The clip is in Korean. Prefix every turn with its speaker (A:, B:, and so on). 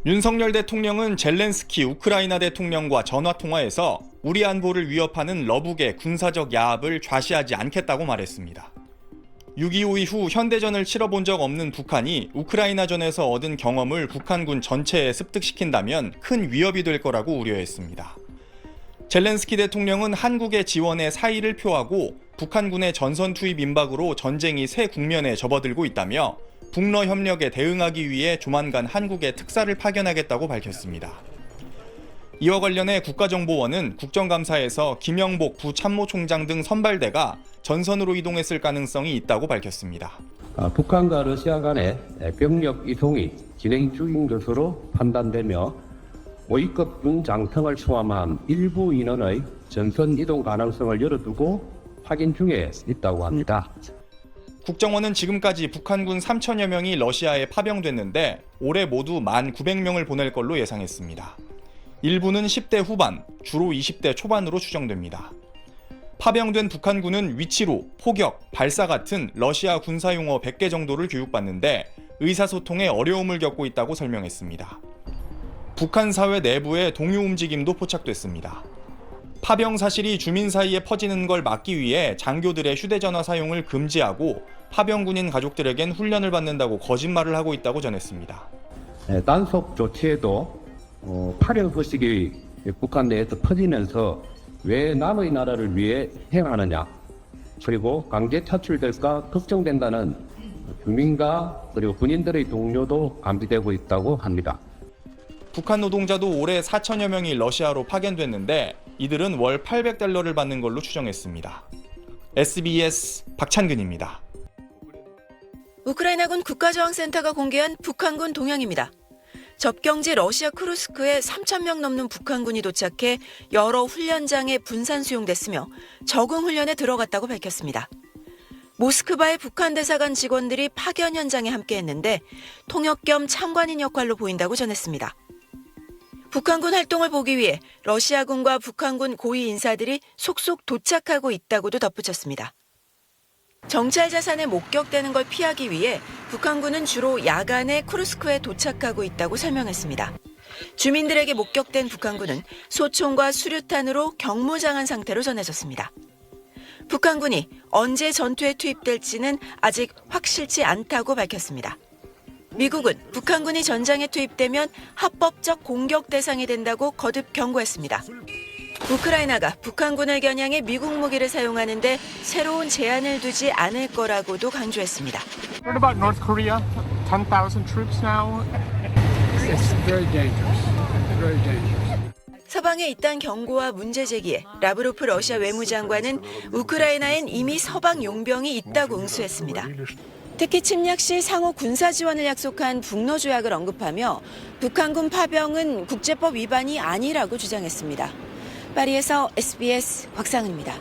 A: 윤석열 대통령은 젤렌스키 우크라이나 대통령과 전화통화에서 우리 안보를 위협하는 러북의 군사적 야합을 좌시하지 않겠다고 말했습니다. 6.25 이후 현대전을 치러본 적 없는 북한이 우크라이나전에서 얻은 경험을 북한군 전체에 습득시킨다면 큰 위협이 될 거라고 우려했습니다. 젤렌스키 대통령은 한국의 지원에 사의를 표하고 북한군의 전선 투입 임박으로 전쟁이 새 국면에 접어들고 있다며 북러 협력에 대응하기 위해 조만간 한국에 특사를 파견하겠다고 밝혔습니다. 이와 관련해 국가정보원은 국정감사에서 김영복 부참모총장 등 선발대가 전선으로 이동했을 가능성이 있다고 밝혔습니다.
B: 북한과 러시아 간의 병력 이동이 진행 중인 것으로 판단되며 5위급 군 장성을 포함한 일부 인원의 전선 이동 가능성을 열어두고 확인 중에 있다고 합니다.
A: 국정원은 지금까지 북한군 3천여 명이 러시아에 파병됐는데 올해 모두 1,900명을 보낼 걸로 예상했습니다. 일부는 10대 후반, 주로 20대 초반으로 추정됩니다. 파병된 북한군은 위치로, 포격, 발사 같은 러시아 군사용어 100개 정도를 교육받는데 의사소통에 어려움을 겪고 있다고 설명했습니다. 북한 사회 내부의 동요 움직임도 포착됐습니다. 파병 사실이 주민 사이에 퍼지는 걸 막기 위해 장교들의 휴대전화 사용을 금지하고 파병군인 가족들에겐 훈련을 받는다고 거짓말을 하고 있다고 전했습니다.
B: 단속 조치에도 파병 소식이 북한 내에서 퍼지면서 왜 남의 나라를 위해 행하느냐, 그리고 강제 차출될까 걱정된다는 주민과 그리고 군인들의 동료도 감지되고 있다고 합니다.
A: 북한 노동자도 올해 4천여 명이 러시아로 파견됐는데 이들은 월 $800를 받는 걸로 추정했습니다. SBS 박찬근입니다.
C: 우크라이나군 국가저항센터가 공개한 북한군 동향입니다. 접경지 러시아 쿠르스크에 3,000명 넘는 북한군이 도착해 여러 훈련장에 분산 수용됐으며 적응 훈련에 들어갔다고 밝혔습니다. 모스크바의 북한 대사관 직원들이 파견 현장에 함께했는데 통역 겸 참관인 역할로 보인다고 전했습니다. 북한군 활동을 보기 위해 러시아군과 북한군 고위 인사들이 속속 도착하고 있다고도 덧붙였습니다. 정찰 자산에 목격되는 걸 피하기 위해 북한군은 주로 야간에 쿠르스크에 도착하고 있다고 설명했습니다. 주민들에게 목격된 북한군은 소총과 수류탄으로 경무장한 상태로 전해졌습니다. 북한군이 언제 전투에 투입될지는 아직 확실치 않다고 밝혔습니다. 미국은 북한군이 전장에 투입되면 합법적 공격 대상이 된다고 거듭 경고했습니다. 우크라이나가 북한군을 겨냥해 미국 무기를 사용하는데 새로운 제한을 두지 않을 거라고도 강조했습니다.
D: What about North Korea? 10,000 troops now? It's very dangerous. Very dangerous.
C: 서방에 잇단 경고와 문제 제기에 라브로프 러시아 외무장관은 우크라이나엔 이미 서방 용병이 있다고 응수했습니다. 특히 침략 시 상호 군사 지원을 약속한 북러 조약을 언급하며 북한군 파병은 국제법 위반이 아니라고 주장했습니다. 파리에서 SBS 곽상은입니다.